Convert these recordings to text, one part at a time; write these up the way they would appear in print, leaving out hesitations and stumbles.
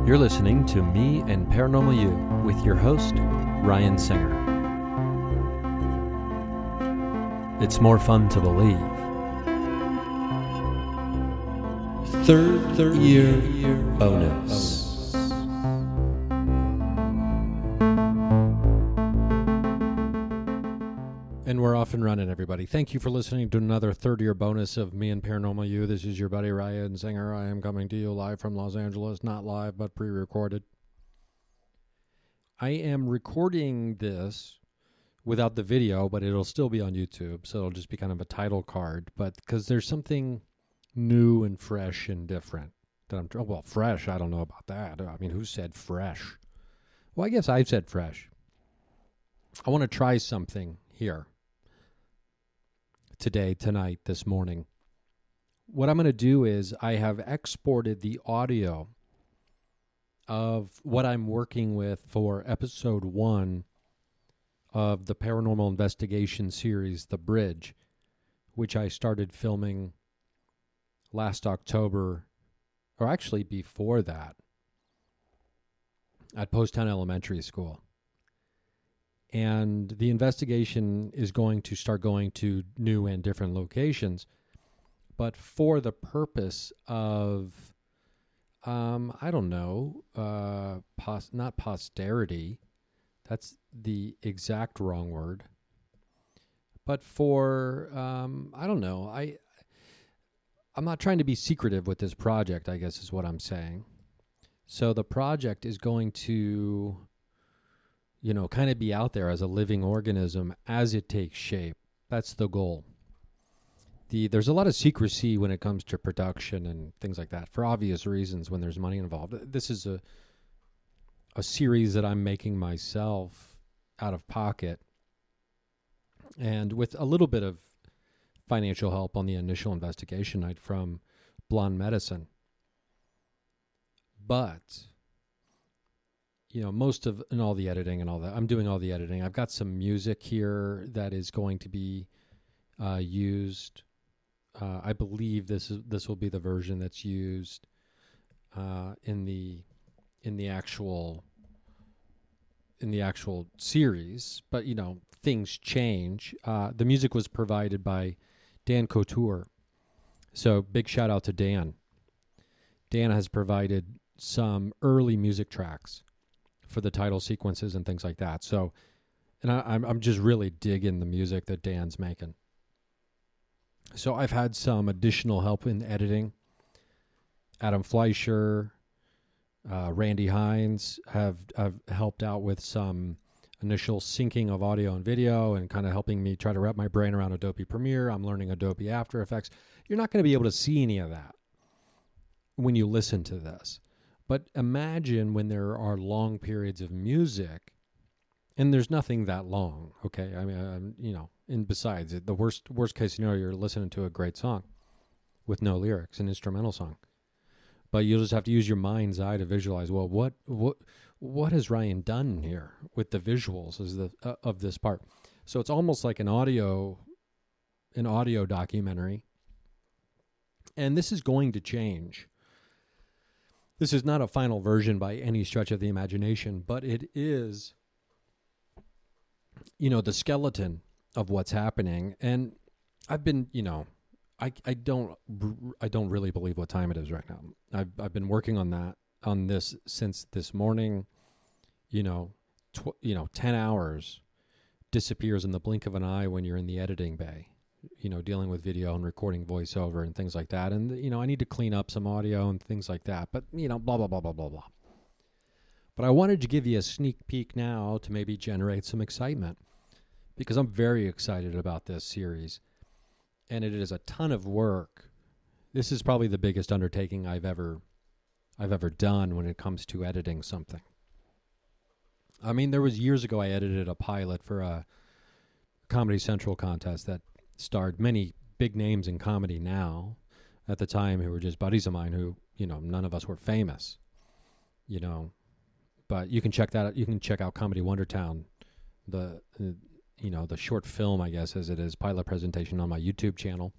You're listening to Me and Paranormal You with your host, Ryan Singer. It's more fun to believe. Third year bonus. And we're off and running, everybody. Thank you for listening to another third-year bonus of Me and Paranormal You. This is your buddy Ryan Singer. I am coming to you live from Los Angeles. Not live, but pre-recorded. I am recording this without the video, but it'll still be on YouTube, so it'll just be kind of a title card. But because there's something new and fresh and different that well, fresh, I don't know about that. I mean, who said fresh? Well, I guess I said fresh. I want to try something here. Today, tonight, this morning. What I'm going to do is I have exported the audio of what I'm working with for episode 1 of the paranormal investigation series, The Bridge, which I started filming last October, or actually before that, at Poasttown Elementary School. And the investigation is going to start going to new and different locations, but for the purpose of, I don't know, not posterity, that's the exact wrong word, but for, I don't know, I'm not trying to be secretive with this project, I guess is what I'm saying. So the project is going to, kind of be out there as a living organism as it takes shape. That's the goal. There's a lot of secrecy when it comes to production and things like that, for obvious reasons when there's money involved. This is a series that I'm making myself out of pocket and with a little bit of financial help on the initial investigation night from Blonde Medicine. But most of, and all the editing and all that, I'm doing all the editing. I've got some music here that is going to be used. I believe this will be the version that's used in the actual series. But things change. The music was provided by Dan Couture, so big shout out to Dan. Dan has provided some early music tracks for the title sequences and things like that. So, and I'm just really digging the music that Dan's making. So I've had some additional help in editing. Adam Fleischer, Randy Hines have helped out with some initial syncing of audio and video and kind of helping me try to wrap my brain around Adobe Premiere. I'm learning Adobe After Effects. You're not going to be able to see any of that when you listen to this. But imagine when there are long periods of music, and there's nothing that long, okay? I mean, and besides, the worst case scenario, you're listening to a great song with no lyrics, an instrumental song. But you'll just have to use your mind's eye to visualize, well, what has Ryan done here with the visuals of this part? So it's almost like an audio documentary. And this is going to change. This is not a final version by any stretch of the imagination, but it is, the skeleton of what's happening. And I've been, I don't really believe what time it is right now. I've been working on this since this morning. 10 hours disappears in the blink of an eye when you're in the editing bay. Dealing with video and recording voiceover and things like that. And, I need to clean up some audio and things like that. But, blah, blah, blah, blah, blah, blah. But I wanted to give you a sneak peek now to maybe generate some excitement because I'm very excited about this series. And it is a ton of work. This is probably the biggest undertaking I've ever done when it comes to editing something. I mean, there was years ago I edited a pilot for a Comedy Central contest that starred many big names in comedy now, at the time, who were just buddies of mine who, none of us were famous, but you can check that out. You can check out Comedy Wondertown, the short film, I guess, as it is, pilot presentation on my YouTube channel.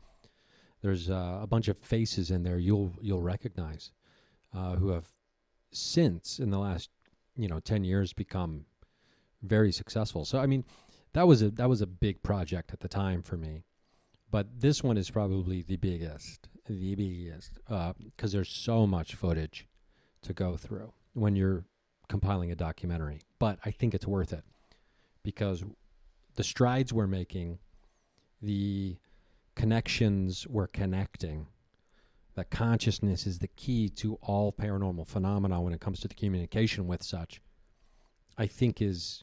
There's a bunch of faces in there you'll recognize who have since in the last 10 years become very successful. So I mean, that was a big project at the time for me. But this one is probably the biggest, because there's so much footage to go through when you're compiling a documentary. But I think it's worth it because the strides we're making, the connections we're connecting, that consciousness is the key to all paranormal phenomena when it comes to the communication with such, I think is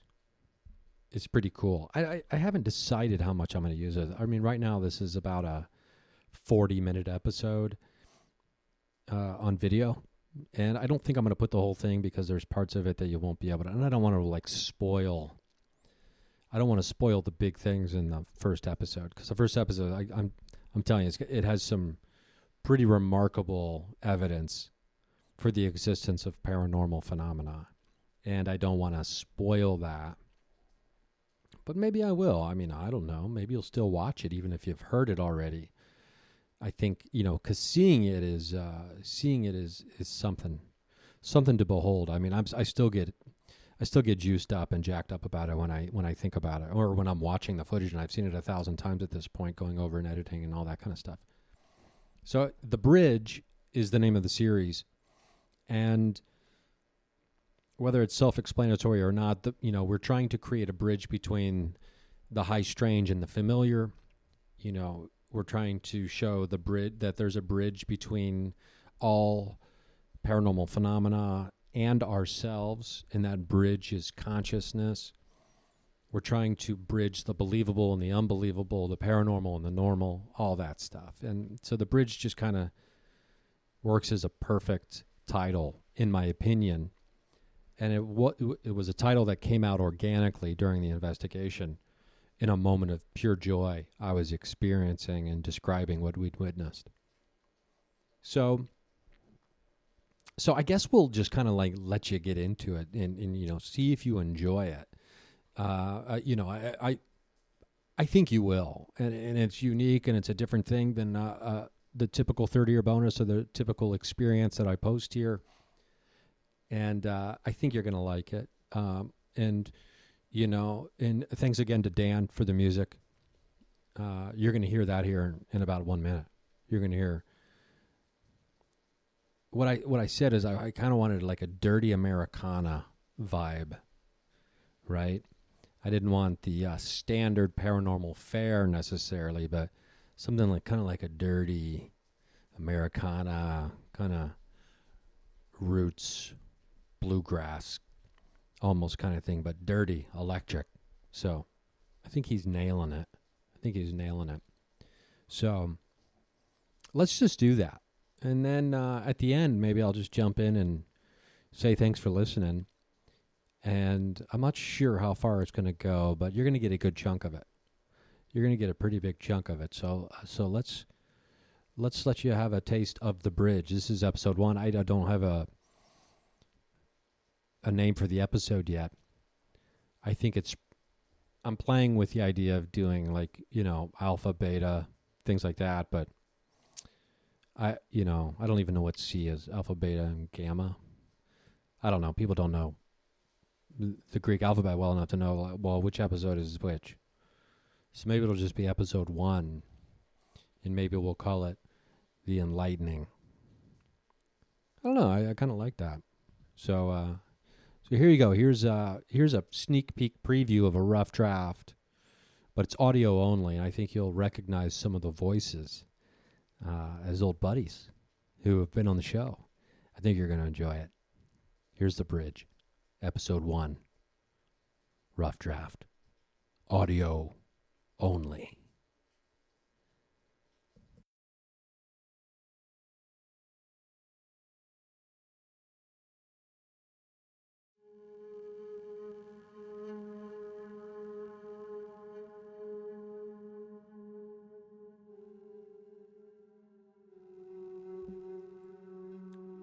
pretty cool. I haven't decided how much I'm going to use it. I mean, right now this is about a 40-minute episode on video, and I don't think I'm going to put the whole thing because there's parts of it that you won't be able to, and I don't want to spoil. I don't want to spoil the big things in the first episode because the first episode, I'm telling you, it has some pretty remarkable evidence for the existence of paranormal phenomena, and I don't want to spoil that. But maybe I will. I mean, I don't know. Maybe you'll still watch it even if you've heard it already. I think, because seeing it is something to behold. I mean, I still get juiced up and jacked up about it when I think about it, or when I'm watching the footage, and I've seen it 1,000 times at this point, going over and editing and all that kind of stuff. So The Bridge is the name of the series, and whether it's self-explanatory or not, we're trying to create a bridge between the high strange and the familiar. We're trying to show that there's a bridge between all paranormal phenomena and ourselves, and that bridge is consciousness. We're trying to bridge the believable and the unbelievable, the paranormal and the normal, all that stuff. And so The Bridge just kind of works as a perfect title, in my opinion. And it was a title that came out organically during the investigation in a moment of pure joy I was experiencing and describing what we'd witnessed. So I guess we'll just kind of let you get into it and see if you enjoy it. I think you will, and it's unique and it's a different thing than the typical 30-year bonus or the typical experience that I post here. And I think you're going to like it. And thanks again to Dan for the music. You're going to hear that here in about 1 minute. You're going to hear what I said is I kind of wanted like a dirty Americana vibe, right? I didn't want the standard paranormal fare necessarily, but something like kind of like a dirty Americana kind of roots, bluegrass almost kind of thing, but dirty, electric. So I think he's nailing it. So let's just do that. And then at the end, maybe I'll just jump in and say thanks for listening. And I'm not sure how far it's going to go, but you're going to get a good chunk of it. You're going to get a pretty big chunk of it. So let's let you have a taste of The Bridge. This is episode 1. I don't have a name for the episode yet. I think I'm playing with the idea of doing alpha, beta, things like that, but I don't even know what C is, alpha, beta, and gamma. I don't know. People don't know the Greek alphabet well enough to know, which episode is which. So maybe it'll just be episode 1, and maybe we'll call it The Enlightening. I don't know. I kind of like that. So here you go. Here's a sneak peek preview of a rough draft, but it's audio only, and I think you'll recognize some of the voices as old buddies who have been on the show. I think you're going to enjoy it. Here's The Bridge, episode 1, rough draft, audio only.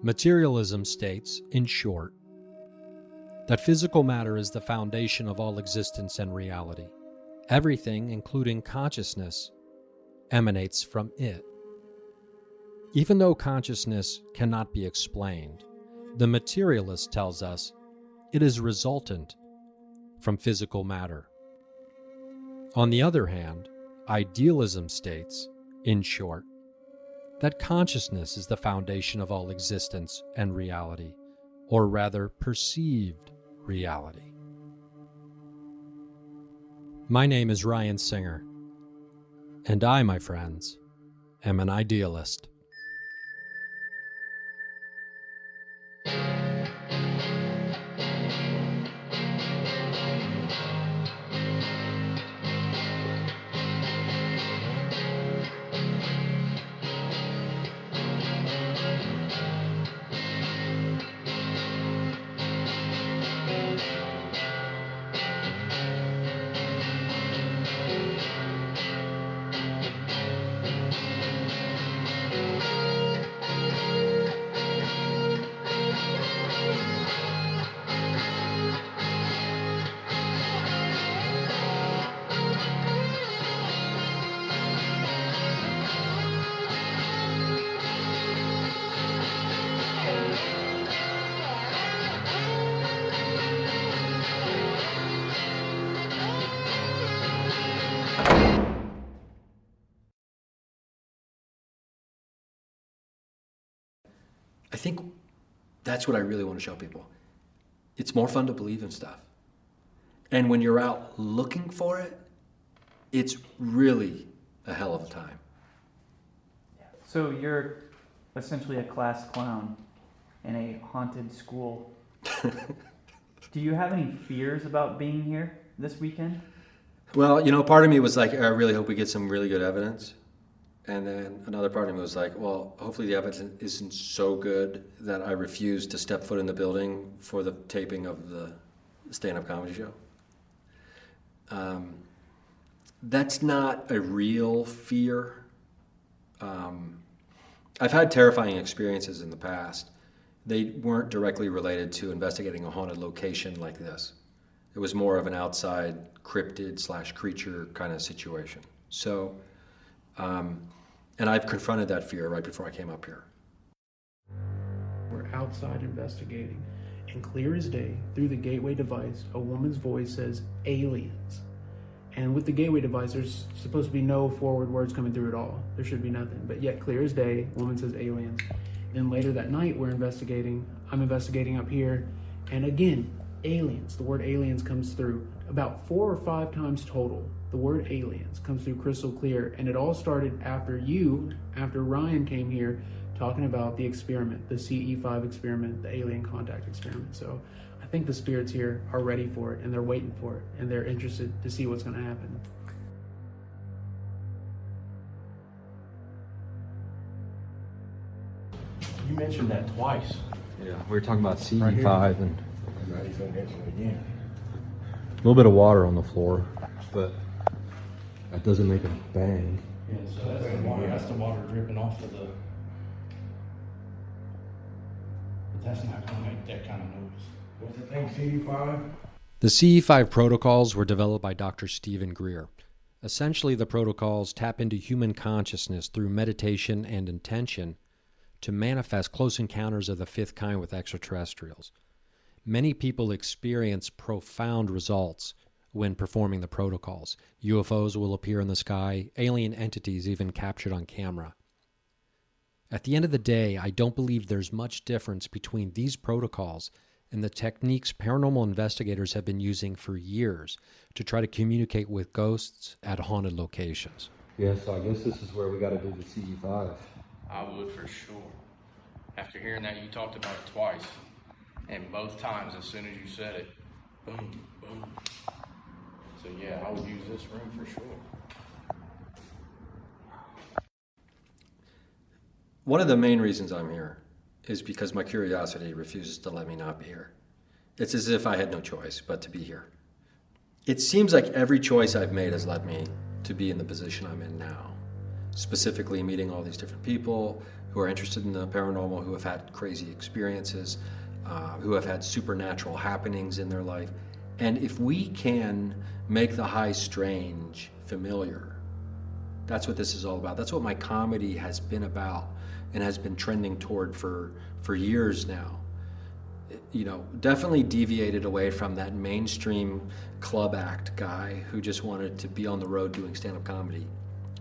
Materialism states, in short, that physical matter is the foundation of all existence and reality. Everything, including consciousness, emanates from it. Even though consciousness cannot be explained, The materialist tells us it is resultant from physical matter. On the other hand, idealism states, in short, that consciousness is the foundation of all existence and reality, or rather perceived reality. My name is Ryan Singer, and I, my friends, am an idealist. I think that's what I really want to show people. It's more fun to believe in stuff. And when you're out looking for it, it's really a hell of a time. So you're essentially a class clown in a haunted school. Do you have any fears about being here this weekend? Well, part of me was like, I really hope we get some really good evidence. And then another part of me was like, well, hopefully the evidence isn't so good that I refuse to step foot in the building for the taping of the stand-up comedy show. That's not a real fear. I've had terrifying experiences in the past. They weren't directly related to investigating a haunted location like this. It was more of an outside cryptid/creature kind of situation. So, and I've confronted that fear right before I came up here. We're outside investigating, and clear as day, through the gateway device, a woman's voice says, aliens. And with the gateway device, there's supposed to be no forward words coming through at all. There should be nothing, but yet clear as day, woman says aliens. Then later that night, I'm investigating up here, and again, aliens. The word aliens comes through about 4 or 5 times total. The word aliens comes through crystal clear, and it all started after Ryan came here talking about the experiment, the CE5 experiment, the alien contact experiment. So I think the spirits here are ready for it, and they're waiting for it, and they're interested to see what's going to happen. You mentioned that twice. Yeah, we were talking about CE5 Right and Now he's gonna mention it again. a little bit of water on the floor, but that doesn't make a bang. Yeah, so that's the water, dripping off of the, but that's not gonna make that kind of noise. What's the thing, CD5? The CE5 protocols were developed by Dr. Stephen Greer. Essentially, the protocols tap into human consciousness through meditation and intention to manifest close encounters of the fifth kind with extraterrestrials. Many people experience profound results when performing the protocols. UFOs will appear in the sky, alien entities even captured on camera. At the end of the day, I don't believe there's much difference between these protocols and the techniques paranormal investigators have been using for years to try to communicate with ghosts at haunted locations. Yeah, so I guess this is where we got to do the CE5. I would for sure. After hearing that, you talked about it twice, and both times, as soon as you said it, boom, boom. So yeah, I would use this room for sure. One of the main reasons I'm here is because my curiosity refuses to let me not be here. It's as if I had no choice but to be here. It seems like every choice I've made has led me to be in the position I'm in now. Specifically meeting all these different people who are interested in the paranormal, who have had crazy experiences, who have had supernatural happenings in their life. And if we can make the high strange familiar, that's what this is all about. That's what my comedy has been about and has been trending toward for years now. definitely deviated away from that mainstream club act guy who just wanted to be on the road doing stand-up comedy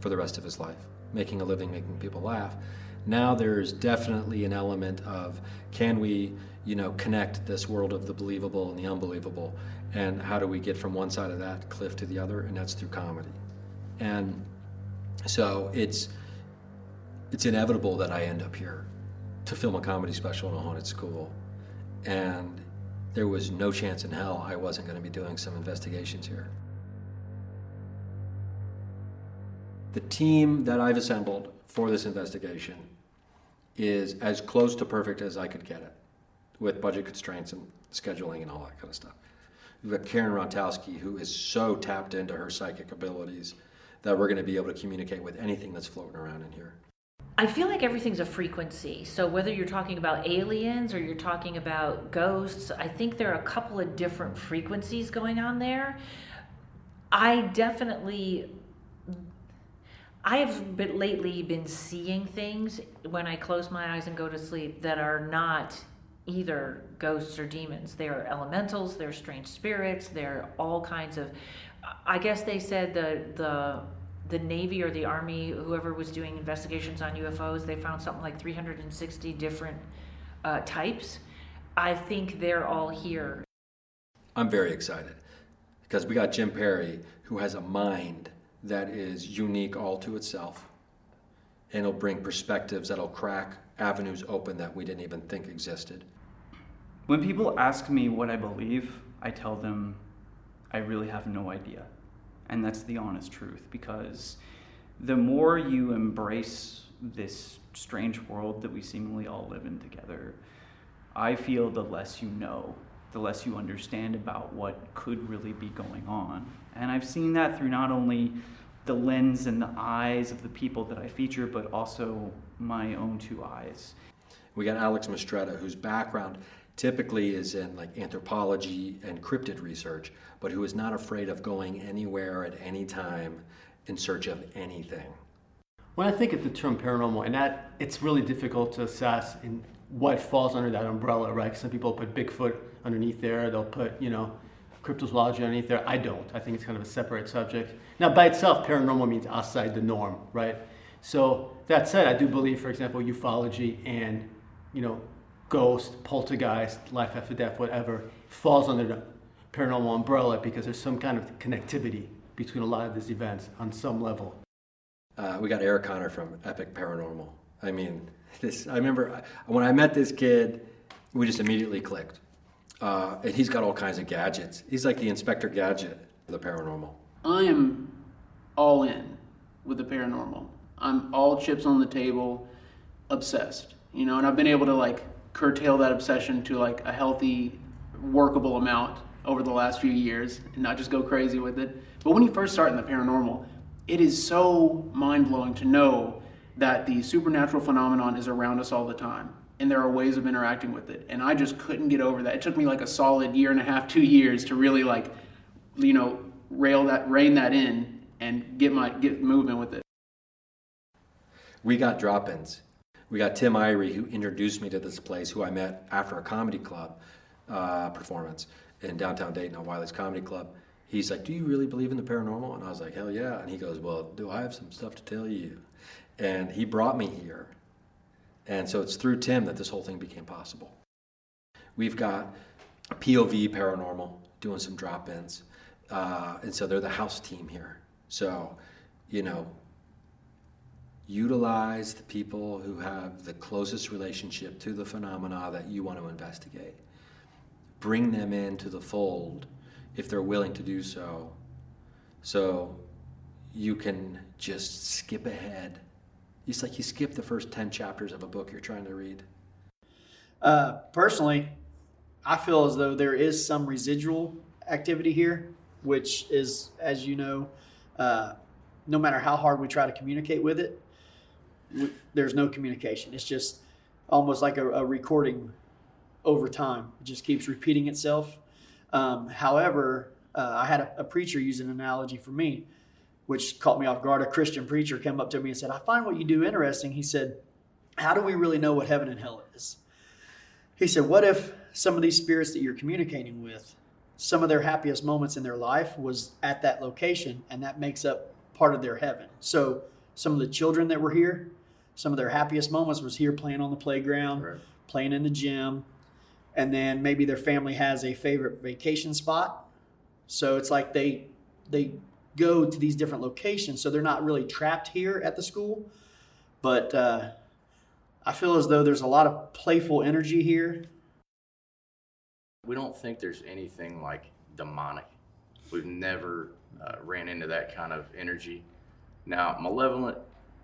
for the rest of his life, making a living, making people laugh. Now there's definitely an element of, can we, connect this world of the believable and the unbelievable, and how do we get from one side of that cliff to the other, and that's through comedy. And so it's inevitable that I end up here to film a comedy special in a haunted school. And there was no chance in hell I wasn't going to be doing some investigations here. The team that I've assembled for this investigation is as close to perfect as I could get it, with budget constraints and scheduling and all that kind of stuff. We've got Karen Rontowski, who is so tapped into her psychic abilities that we're going to be able to communicate with anything that's floating around in here. I feel like everything's a frequency. So whether you're talking about aliens or you're talking about ghosts, I think there are a couple of different frequencies going on there. I have lately been seeing things when I close my eyes and go to sleep that are not either ghosts or demons. They're elementals, they're strange spirits, they're all kinds of, I guess they said the Navy or the Army, whoever was doing investigations on UFOs, they found something like 360 different types. I think they're all here. I'm very excited because we got Jim Perry, who has a mind that is unique all to itself, and it'll bring perspectives that'll crack avenues open that we didn't even think existed. When people ask me what I believe, I tell them I really have no idea. And that's the honest truth, because the more you embrace this strange world that we seemingly all live in together, I feel the less you know, the less you understand about what could really be going on. And I've seen that through not only the lens and the eyes of the people that I feature, but also my own two eyes. We got Alex Mistretta, whose background typically is in like anthropology and cryptid research, but who is not afraid of going anywhere at any time in search of anything. When I think of the term paranormal, and that it's really difficult to assess in what falls under that umbrella, right? Some people put Bigfoot underneath there, they'll put, cryptozoology underneath there. I don't. I think it's kind of a separate subject. Now, by itself, paranormal means outside the norm, right? So that said, I do believe, for example, ufology and, ghost, poltergeist, life after death, whatever, falls under the paranormal umbrella because there's some kind of connectivity between a lot of these events on some level. We got Eric Connor from Epic Paranormal. I remember when I met this kid, we just immediately clicked. And he's got all kinds of gadgets. He's like the Inspector Gadget of the paranormal. I am all in with the paranormal. I'm all chips on the table, obsessed, and I've been able to curtail that obsession to a healthy, workable amount over the last few years and not just go crazy with it. But when you first start in the paranormal, it is so mind-blowing to know that the supernatural phenomenon is around us all the time. And there are ways of interacting with it. And I just couldn't get over that. It took me a solid year and a half, 2 years to really rein that in and get moving with it. We got drop-ins. We got Tim Irie, who introduced me to this place, who I met after a comedy club performance in downtown Dayton at Wiley's Comedy Club. He's like, "Do you really believe in the paranormal?" And I was like, "Hell yeah." And he goes, "Well, do I have some stuff to tell you?" And he brought me here. And so it's through Tim that this whole thing became possible. We've got POV Paranormal doing some drop-ins. And so they're the house team here. So, utilize the people who have the closest relationship to the phenomena that you want to investigate. Bring them into the fold if they're willing to do so. So you can just skip ahead. It's like you skip the first 10 chapters of a book you're trying to read. Personally, I feel as though there is some residual activity here, which is, as you know, no matter how hard we try to communicate with it, there's no communication. It's just almost like a recording over time. It just keeps repeating itself. However, I had a preacher use an analogy for me, which caught me off guard. A Christian preacher came up to me and said, "I find what you do interesting." He said, "How do we really know what heaven and hell is?" He said, "What if some of these spirits that you're communicating with, some of their happiest moments in their life was at that location, and that makes up part of their heaven. So some of the children that were here, some of their happiest moments was here playing on the playground, Right. playing in the gym, and then maybe their family has a favorite vacation spot. So it's like they go to these different locations, so they're not really trapped here at the school. But I feel as though there's a lot of playful energy here. We don't think there's anything like demonic. We've never ran into that kind of energy. Now, malevolent,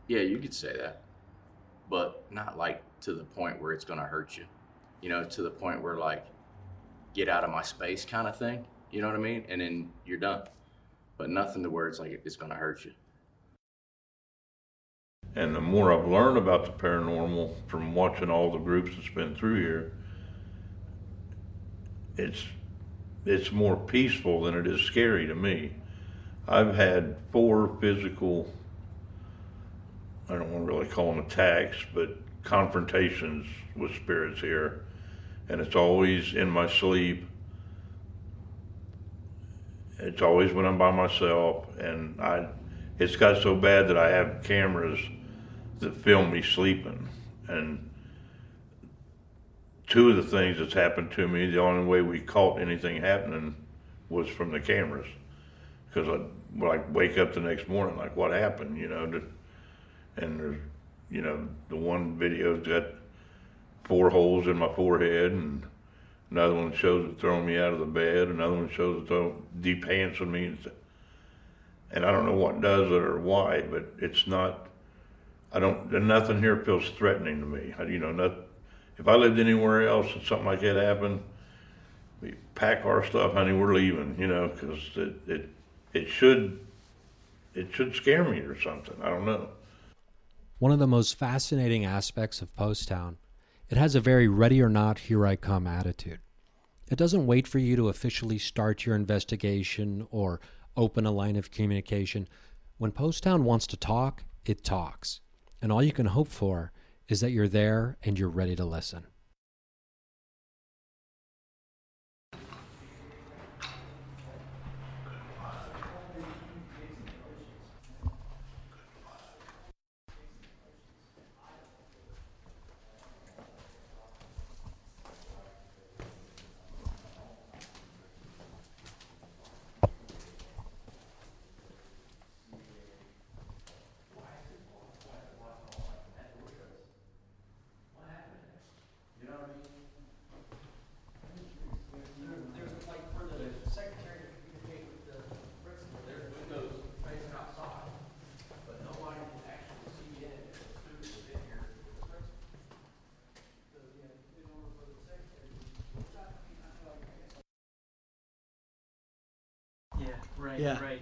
yeah, you could say that, but not like to the point where it's going to hurt you. You know, to the point where like, get out of my space kind of thing. You know what I mean? And then you're done. But nothing to where it's like it's going to hurt you. And the more I've learned about the paranormal from watching all the groups that's been through here, it's more peaceful than it is scary to me. I've had 4 physical, I don't want to really call them attacks, but confrontations with spirits here. And it's always in my sleep. It's always when I'm by myself, and it's got so bad that I have cameras that film me sleeping. And 2 of the things that's happened to me, the only way we caught anything happening was from the cameras. Because I'd like wake up the next morning, like, what happened, you know? And there's, you know, the one video's got 4 holes in my forehead, and another one shows it throwing me out of the bed, another one shows it throwing deep hands on me. And I don't know what does it or why, but it's not, nothing here feels threatening to me. You know, if I lived anywhere else and something like that happened, we pack our stuff, honey, we're leaving, you know, because it should scare me or something. I don't know. One of the most fascinating aspects of Post Town, it has a very ready or not, here I come attitude. It doesn't wait for you to officially start your investigation or open a line of communication. When Post Town wants to talk, it talks. And all you can hope for is that you're there and you're ready to listen. Right, Yeah. right.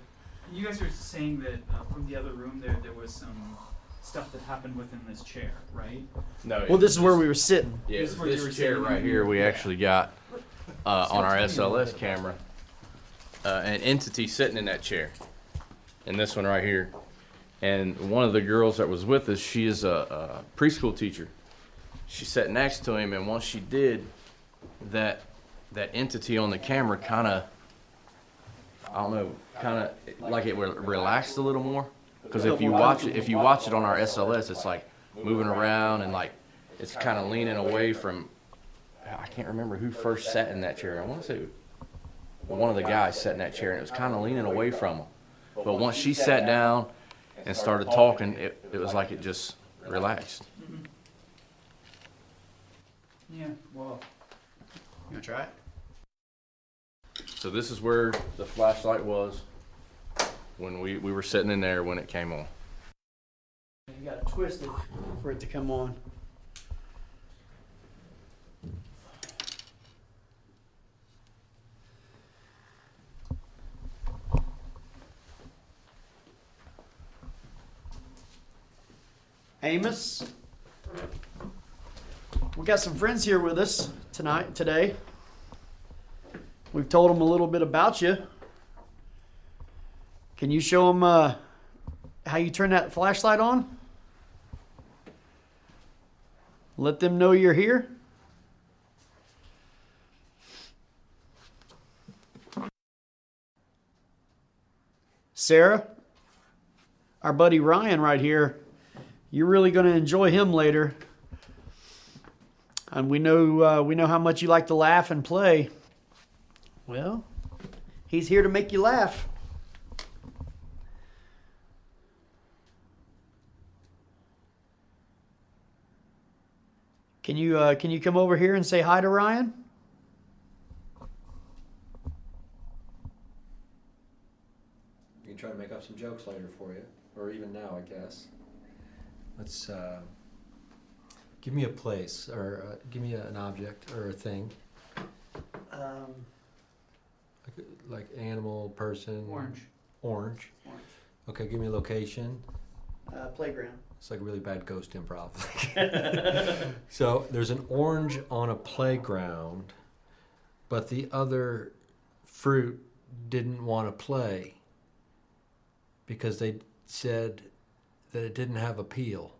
You guys were saying that from the other room there was some stuff that happened within this chair, right? No. Well, this is where we were sitting. Yeah, This is where you were this chair sitting. right here, we actually got on our SLS camera an entity sitting in that chair, and this one right here. And one of the girls that was with us, she is a preschool teacher. She sat next to him, and once she did, that entity on the camera kind of, I don't know, kind of like it relaxed a little more. Because if you watch it on our SLS, it's like moving around and like it's kind of leaning away from. I can't remember who first sat in that chair. I want to say one of the guys sat in that chair, and it was kind of leaning away from him. But once she sat down and started talking, it was like it just relaxed. Mm-hmm. Yeah, well. You want to try it? So this is where the flashlight was when we were sitting in there when it came on. You got to twist it for it to come on. Amos, we got some friends here with us today. We've told them a little bit about you. Can you show them how you turn that flashlight on? Let them know you're here. Sarah, our buddy Ryan right here, you're really going to enjoy him later. And we know how much you like to laugh and play. Well, he's here to make you laugh. Can you come over here and say hi to Ryan? We can try to make up some jokes later for you, or even now, I guess. Let's give me a place, or give me an object or a thing. Like animal, person. Orange. Orange. Okay, give me a location. Playground. It's like really bad ghost improv. So there's an orange on a playground, but the other fruit didn't want to play because they said that it didn't have a peel.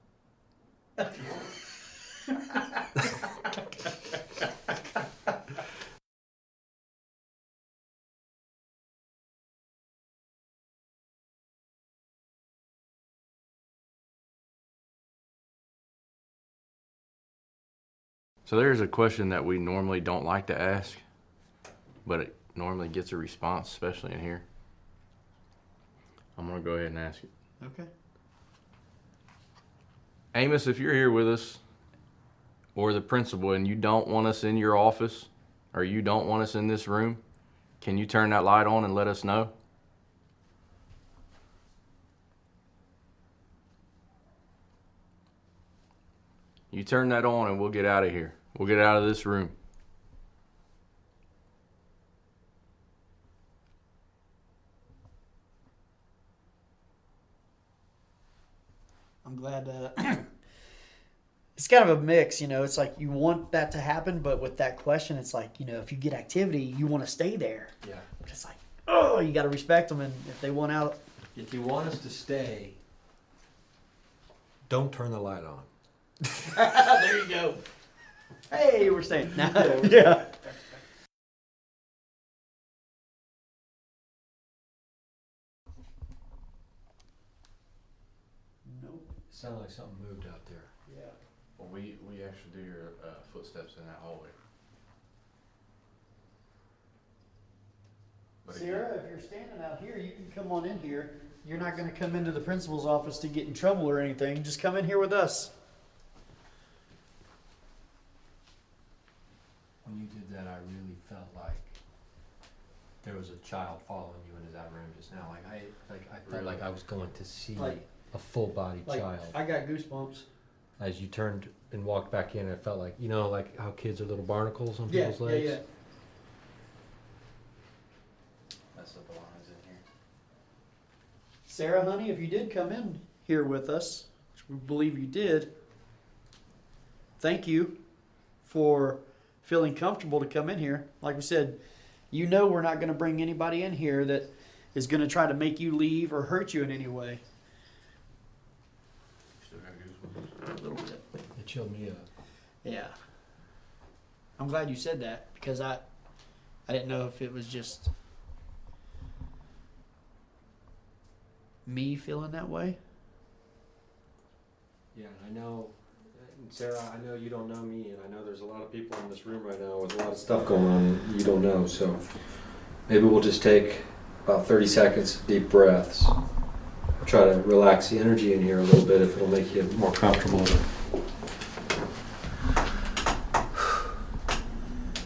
So there's a question that we normally don't like to ask, but it normally gets a response, especially in here. I'm going to go ahead and ask it. Okay. Amos, if you're here with us, or the principal, and you don't want us in your office, or you don't want us in this room, can you turn that light on and let us know? You turn that on and we'll get out of here. We'll get out of this room. I'm glad. It's kind of a mix, you know. It's like you want that to happen, but with that question, it's like, you know, if you get activity, you want to stay there. Yeah. But it's like, oh, you got to respect them, and if they want out, If you want us to stay, don't turn the light on. there you go. Hey, we're staying. Yeah. Nope. Sound like something moved out there. Yeah. Well, we actually do your footsteps in that hallway. But Sarah, if you're standing out here, you can come on in here. You're not going to come into the principal's office to get in trouble or anything. Just come in here with us. When you did that, I really felt like there was a child following you into that room just now. I felt Really? like I was going to see Like- a full-bodied Like, child. I got goosebumps. As you turned and walked back in, it felt like, you know, like how kids are little barnacles on Yeah, people's yeah, legs. yeah. That's the blinds in here. Sarah, honey, if you did come in here with us, which we believe you did, thank you for feeling comfortable to come in here. Like we said, you know we're not going to bring anybody in here that is going to try to make you leave or hurt you in any way. Still got goosebumps. A little bit. It chilled me up. Yeah. I'm glad you said that because I didn't know if it was just me feeling that way. Yeah, and I know, and Sarah, I know you don't know me, and I know there's a lot of people in this room right now with a lot of stuff going on you don't know, so maybe we'll just take about 30 seconds, deep breaths. Try to relax the energy in here a little bit if it'll make you more comfortable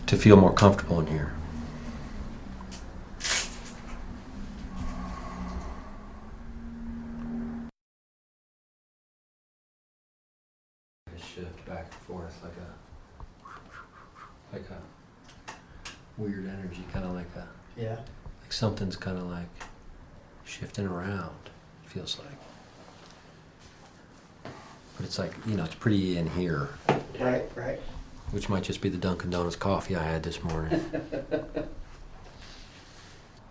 to feel more comfortable in here. Shift back and forth like a weird energy, kind of like Yeah. something's kind of like shifting around. It feels like, but it's like, you know, it's pretty in here, Right, right. which might just be the Dunkin' Donuts coffee I had this morning.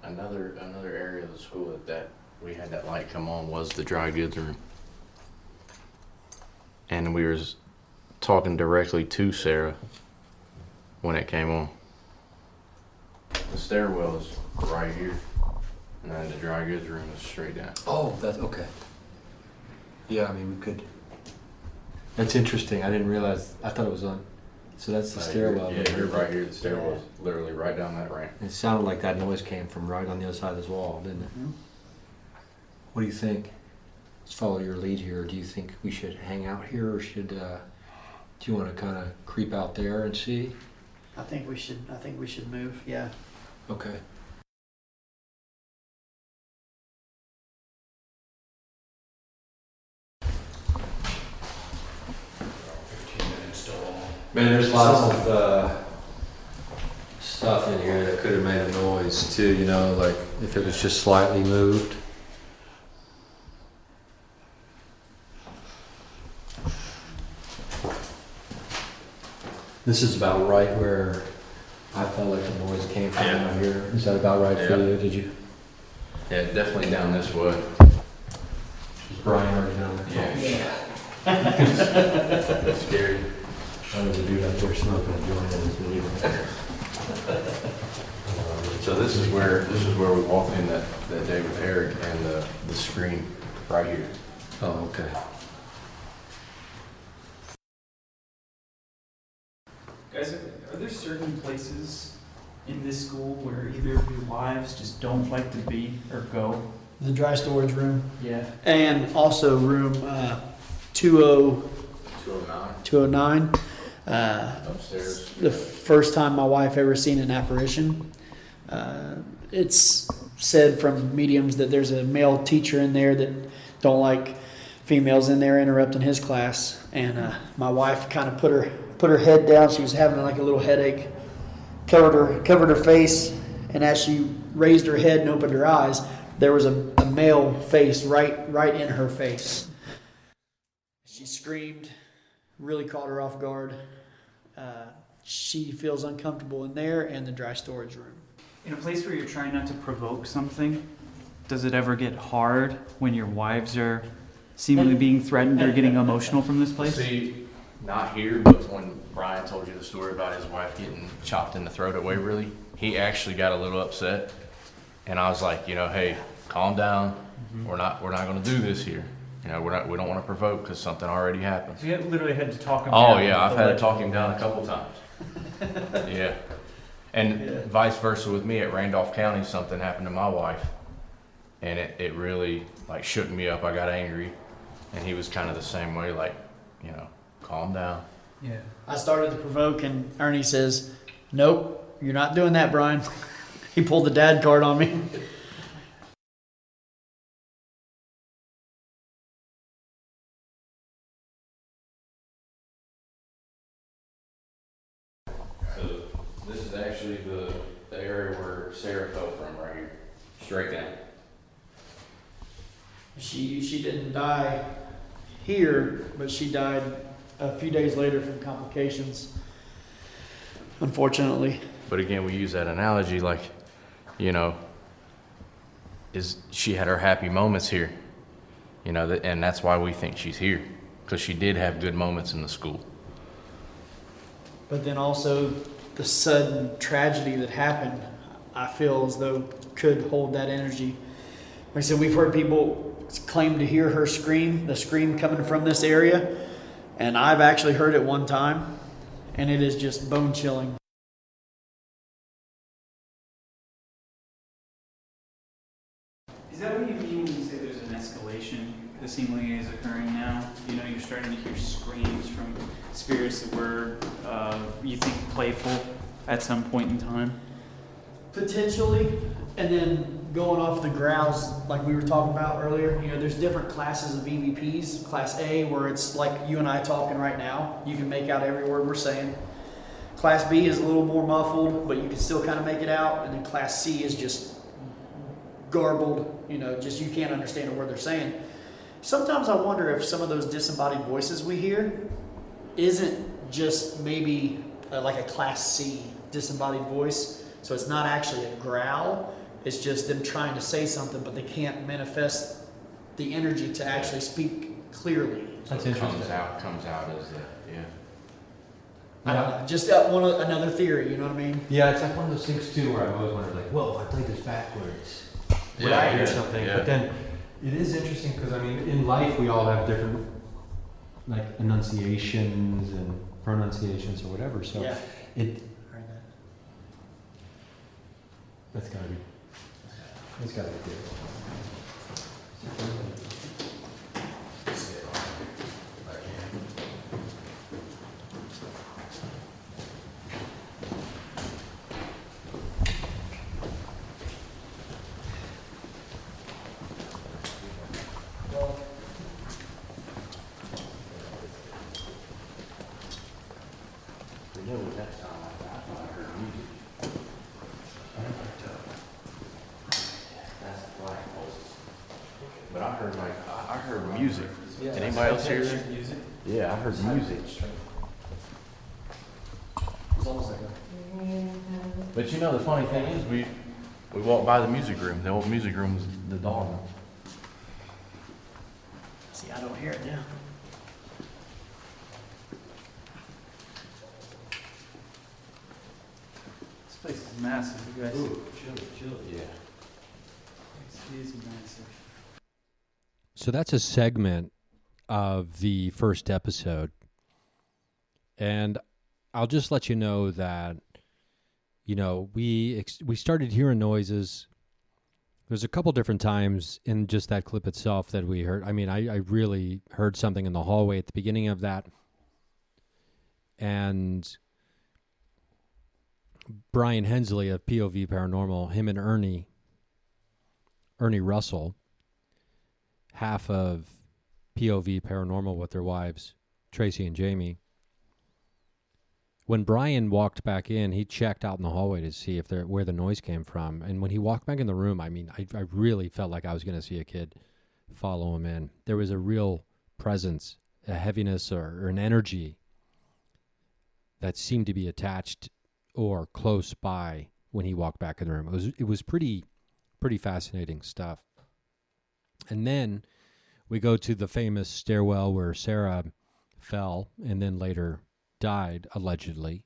Another area of the school that we had that light come on was the dry goods room. And we were talking directly to Sarah when it came on. The stairwell is right here. And then the dry goods room is straight down. Oh, that's okay. Yeah, I mean, we could. That's interesting. I didn't realize. I thought it was on. So that's the stairwell. Yeah, you're right here. The stairwell's literally right down that ramp. It sounded like that noise came from right on the other side of this wall, didn't it? Mhm. What do you think? Let's follow your lead here. Do you think we should hang out here, or should? Do you want to kind of creep out there and see? I think we should move. Yeah. Okay. Man, there's lots of stuff in here that could have made a noise too, you know, like if it was just slightly moved. This is about right where I felt like the noise came from Yeah. out here. Is that about right for Yeah. you? Did you? Yeah, definitely down this way. Is Brian already down there? Yeah. That's scary. I was a dude out there smoking a joint and it's leaving. So this is where we walked in that day with Eric and the screen right here. Oh, okay. Guys, are there certain places in this school where either of your wives just don't like to be or go? The dry storage room. Yeah. And also room 209. 209 209. upstairs. The first time my wife ever seen an apparition. It's said from mediums that there's a male teacher in there that don't like females in there interrupting his class. And my wife kind of put her head down. She was having like a little headache. Covered her face, and as she raised her head and opened her eyes, there was a male face right in her face. She screamed, really caught her off guard. She feels uncomfortable in there and the dry storage room. In a place where you're trying not to provoke something, does it ever get hard when your wives are seemingly being threatened or getting emotional from this place? See, not here, but when Brian told you the story about his wife getting chopped in the throat at Waverly, he actually got a little upset. And I was like, hey, calm down. Mm-hmm. We're not going to do this here. We don't want to provoke because something already happened. So you literally had to talk him Oh down. yeah, I've had to talk him down a couple times. Yeah. And vice versa with me at Randolph County, something happened to my wife. And it really shook me up. I got angry. And he was kind of the same way, calm down. Yeah. I started to provoke, and Ernie says, "Nope, you're not doing that, Brian." He pulled the dad card on me. So this is actually the area where Sarah fell from right here. Straight down. She didn't die here, but she died a few days later from complications, unfortunately. But again, we use that analogy is she had her happy moments here, and that's why we think she's here, because she did have good moments in the school. But then also the sudden tragedy that happened, I feel as though could hold that energy. Like I said, we've heard people claim to hear her scream, the scream coming from this area, and I've actually heard it one time, and it is just bone chilling. Is that what you mean when you say there's an escalation that seemingly is occurring now? You're starting to hear screams from spirits that were, you think, playful at some point in time? Potentially, and then going off the growls like we were talking about earlier, there's different classes of EVPs. Class A, where it's like you and I talking right now. You can make out every word we're saying. Class B is a little more muffled, but you can still kind of make it out. And then Class C is just garbled, just you can't understand a word they're saying. Sometimes I wonder if some of those disembodied voices we hear isn't just maybe like a Class C disembodied voice. So it's not actually a growl. It's just them trying to say something, but they can't manifest the energy to actually speak clearly. That's So it interesting. comes out as yeah. I don't know. Just another theory, you know what I mean? Yeah, it's like one of those things too where I've always wondered, well, if I play this backwards, when I hear something. But then it is interesting because, I mean, in life we all have different, like, enunciations and pronunciations or whatever. So it. That's gotta be. That's gotta be good. But I heard music. Did anybody else hear that? Music. Yeah, I heard music. It's almost like But you know, the funny thing is, we walked by the music room. The old music room was the dog. see, I don't hear it now. This place is massive, you guys. Chill, yeah. It is massive. So that's a segment of the first episode. And I'll just let you know that, you know, we started hearing noises. There's a couple different times in just that clip itself that we heard. I mean, I really heard something in the hallway at the beginning of that. And Brian Hensley of POV Paranormal, him and Earnie Russell, half of POV Paranormal with their wives, Tracy and Jamie. When Brian walked back in, he checked out in the hallway to see if where the noise came from. And when he walked back in the room, I mean, I really felt like I was going to see a kid follow him in. There was a real presence, a heaviness or an energy that seemed to be attached or close by when he walked back in the room. It was pretty fascinating stuff. And then we go to the famous stairwell where Sarah fell and then later died, allegedly.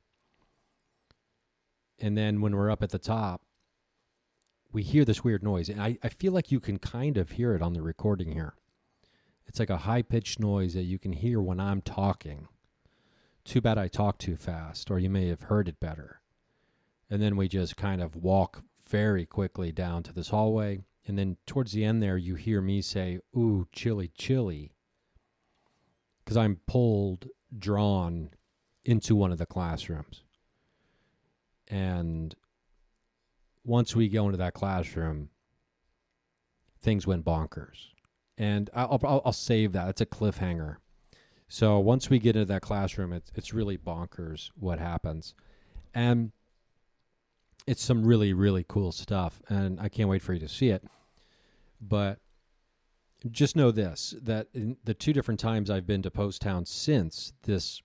And then when we're up at the top, we hear this weird noise. And I feel like you can kind of hear it on the recording here. It's like a high-pitched noise that you can hear when I'm talking. Too bad I talk too fast, or you may have heard it better. And then we just kind of walk very quickly down to this hallway. And then towards the end there, you hear me say, "Ooh, chilly, chilly." Because I'm drawn into one of the classrooms. And once we go into that classroom, things went bonkers. And I'll save that. It's a cliffhanger. So once we get into that classroom, it's really bonkers what happens. And it's some really, really cool stuff. And I can't wait for you to see it. But just know this, that in the two different times I've been to Post Town since this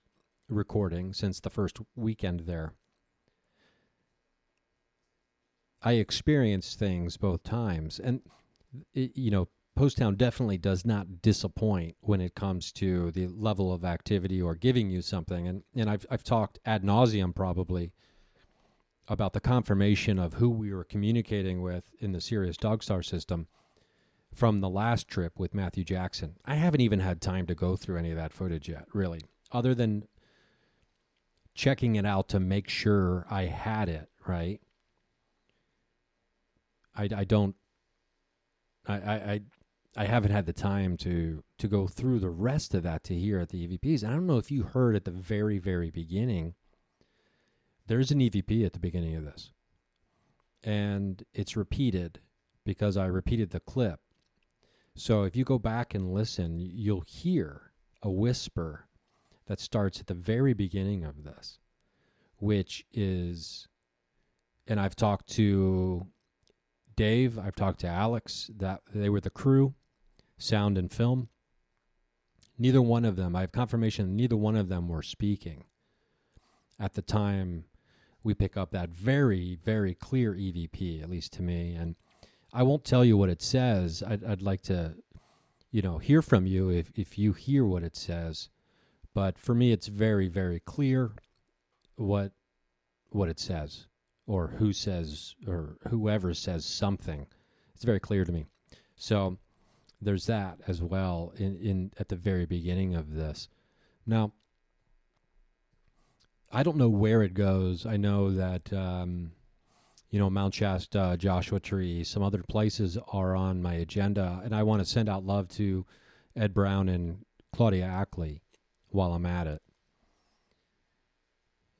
recording, since the first weekend there, I experienced things both times. And, Post Town definitely does not disappoint when it comes to the level of activity or giving you something. And I've talked ad nauseum probably about the confirmation of who we were communicating with in the Sirius Dog Star system from the last trip with Matthew Jackson. I haven't even had time to go through any of that footage yet, really, other than checking it out to make sure I had it, right? I haven't had the time to go through the rest of that to hear at the EVPs. And I don't know if you heard at the very, very beginning, there's an EVP at the beginning of this. And it's repeated because I repeated the clip. So if you go back and listen, you'll hear a whisper that starts at the very beginning of this, which is, and I've talked to Dave, I've talked to Alex, that they were the crew, sound and film. Neither one of them, I have confirmation, neither one of them were speaking at the time we pick up that very, very clear EVP, at least to me. And I won't tell you what it says. I'd like to, hear from you if you hear what it says. But for me, it's very, very clear what it says, or who says, or whoever says something It's very clear to me. So there's that as well in at the very beginning of this. Now, I don't know where it goes. I know that, Mount Shasta, Joshua Tree, some other places are on my agenda, and I want to send out love to Ed Brown and Claudia Ackley while I'm at it.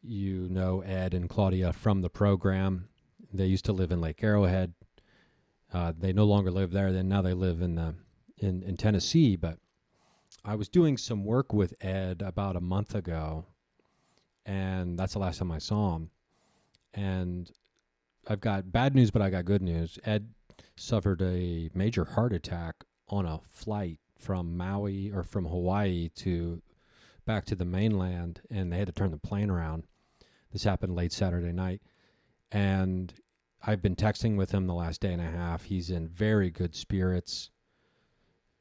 You know Ed and Claudia from the program. They used to live in Lake Arrowhead. They no longer live there. Now they live in Tennessee. But I was doing some work with Ed about a month ago, and that's the last time I saw him. And I've got bad news, but I got good news. Ed suffered a major heart attack on a flight from Maui or from Hawaii back to the mainland, and they had to turn the plane around. This happened late Saturday night, and I've been texting with him the last day and a half. He's in very good spirits,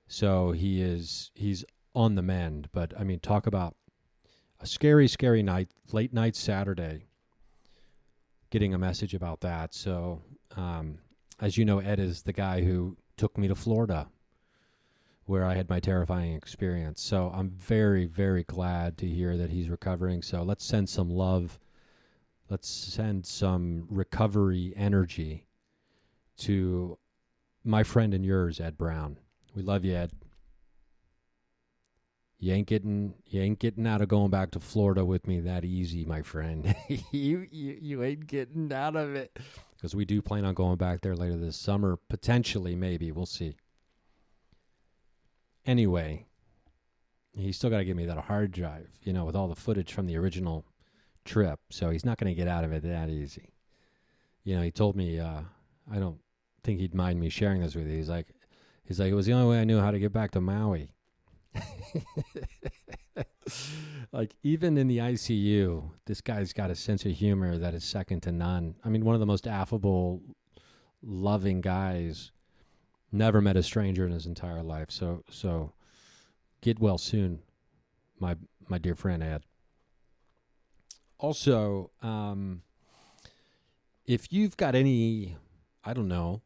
so he's on the mend. But I mean, talk about a scary, scary night, late night Saturday, getting a message about that. So, as you know, Ed is the guy who took me to Florida, where I had my terrifying experience. So I'm very, very glad to hear that he's recovering. So let's send some love. Let's send some recovery energy to my friend and yours, Ed Brown. We love you, Ed. You ain't getting out of going back to Florida with me that easy, my friend. you ain't getting out of it. Because we do plan on going back there later this summer. Potentially, maybe. We'll see. Anyway, he's still got to give me that hard drive, with all the footage from the original trip. So he's not going to get out of it that easy. He told me, I don't think he'd mind me sharing this with you. He's like, it was the only way I knew how to get back to Maui. Like, even in the ICU, this guy's got a sense of humor that is second to none. I mean, one of the most affable, loving guys. Never met a stranger in his entire life. So get well soon, my dear friend Ed. Also, if you've got any, I don't know,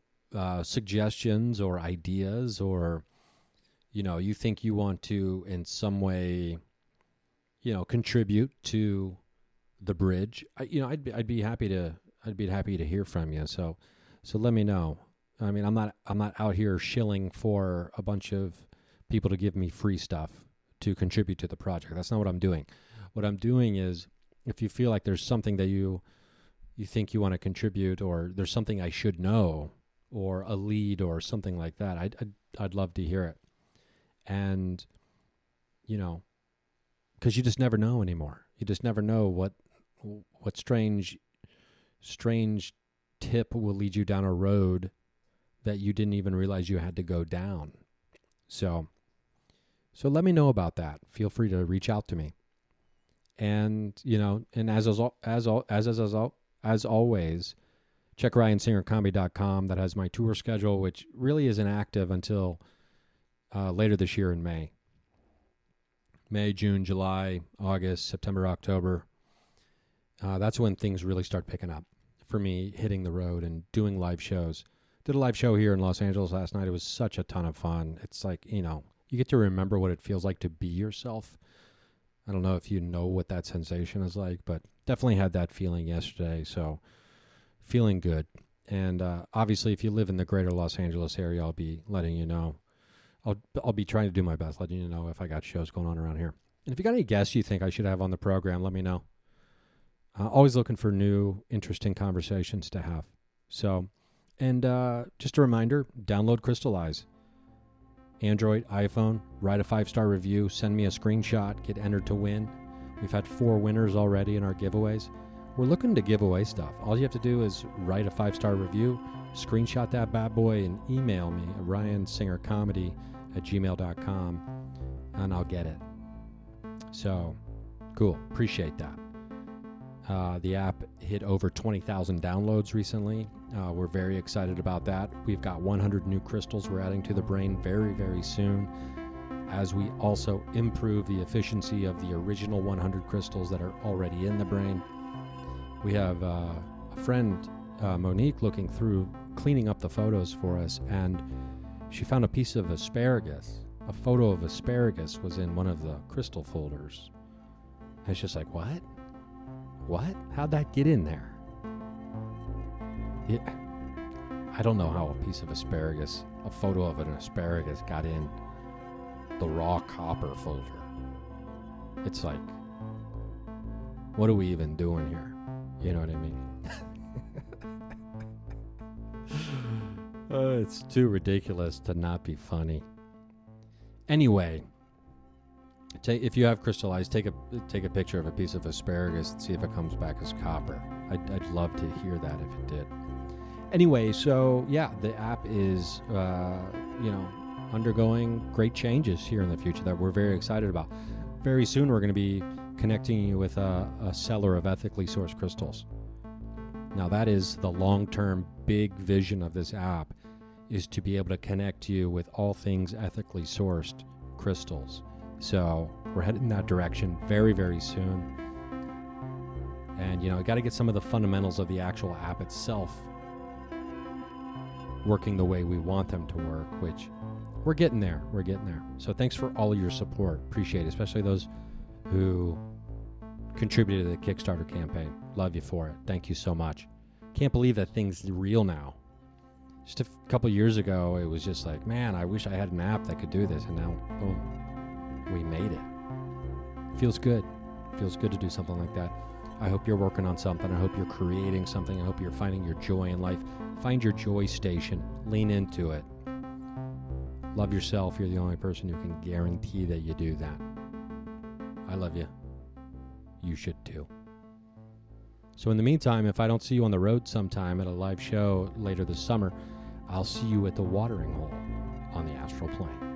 suggestions or ideas, or you think you want to in some way, contribute to the bridge, I'd be happy to hear from you. So let me know. I mean, I'm not out here shilling for a bunch of people to give me free stuff to contribute to the project. That's not what I'm doing. What I'm doing is, if you feel like there's something that you think you want to contribute, or there's something I should know, or a lead or something like that, I'd love to hear it. And because you just never know anymore. You just never know what strange tip will lead you down a road that you didn't even realize you had to go down. So let me know about that. Feel free to reach out to me. And, and as always, check RyanSingerComedy.com. That has my tour schedule, which really isn't active until later this year in May. May, June, July, August, September, October. That's when things really start picking up for me, hitting the road and doing live shows. Did a live show here in Los Angeles last night. It was such a ton of fun. It's like, you get to remember what it feels like to be yourself. I don't know if you know what that sensation is like, but definitely had that feeling yesterday. So feeling good. And obviously, if you live in the greater Los Angeles area, I'll be letting you know. I'll be trying to do my best, letting you know if I got shows going on around here. And if you got any guests you think I should have on the program, let me know. Always looking for new, interesting conversations to have. So, and just a reminder, download Crystallize. Android, iPhone, write a 5-star review, send me a screenshot, get entered to win. We've had 4 winners already in our giveaways. We're looking to give away stuff. All you have to do is write a 5-star review, screenshot that bad boy, and email me at ryansingercomedy@gmail.com, and I'll get it. So, cool. Appreciate that. The app hit over 20,000 downloads recently. We're very excited about that. We've got 100 new crystals we're adding to the brain very, very soon, as we also improve the efficiency of the original 100 crystals that are already in the brain. We have a friend, Monique, looking through cleaning up the photos for us, and she found a piece of asparagus. A photo of asparagus was in one of the crystal folders. And it's just like, what? What? How'd that get in there? I don't know how a piece of asparagus, a photo of an asparagus, got in the raw copper folder. It's like, what are we even doing here? You know what I mean? It's too ridiculous to not be funny. Anyway, if you have crystallized, take a picture of a piece of asparagus and see if it comes back as copper. I'd love to hear that if it did. Anyway, so yeah, the app is undergoing great changes here in the future that we're very excited about. Very soon, we're going to be connecting you with a seller of ethically sourced crystals. Now, that is the long-term big vision of this app, is to be able to connect you with all things ethically sourced crystals. So we're headed in that direction very, very soon. And, I got to get some of the fundamentals of the actual app itself working the way we want them to work, which we're getting there. We're getting there. So thanks for all of your support. Appreciate it, especially those who contributed to the Kickstarter campaign. Love you for it. Thank you so much. Can't believe that thing's real now. Just a couple years ago, it was just like, man, I wish I had an app that could do this. And now, boom, we made it. Feels good. Feels good to do something like that. I hope you're working on something. I hope you're creating something. I hope you're finding your joy in life. Find your joy station. Lean into it. Love yourself. You're the only person who can guarantee that you do that. I love you. You should too. So in the meantime, if I don't see you on the road sometime at a live show later this summer, I'll see you at the watering hole on the astral plane.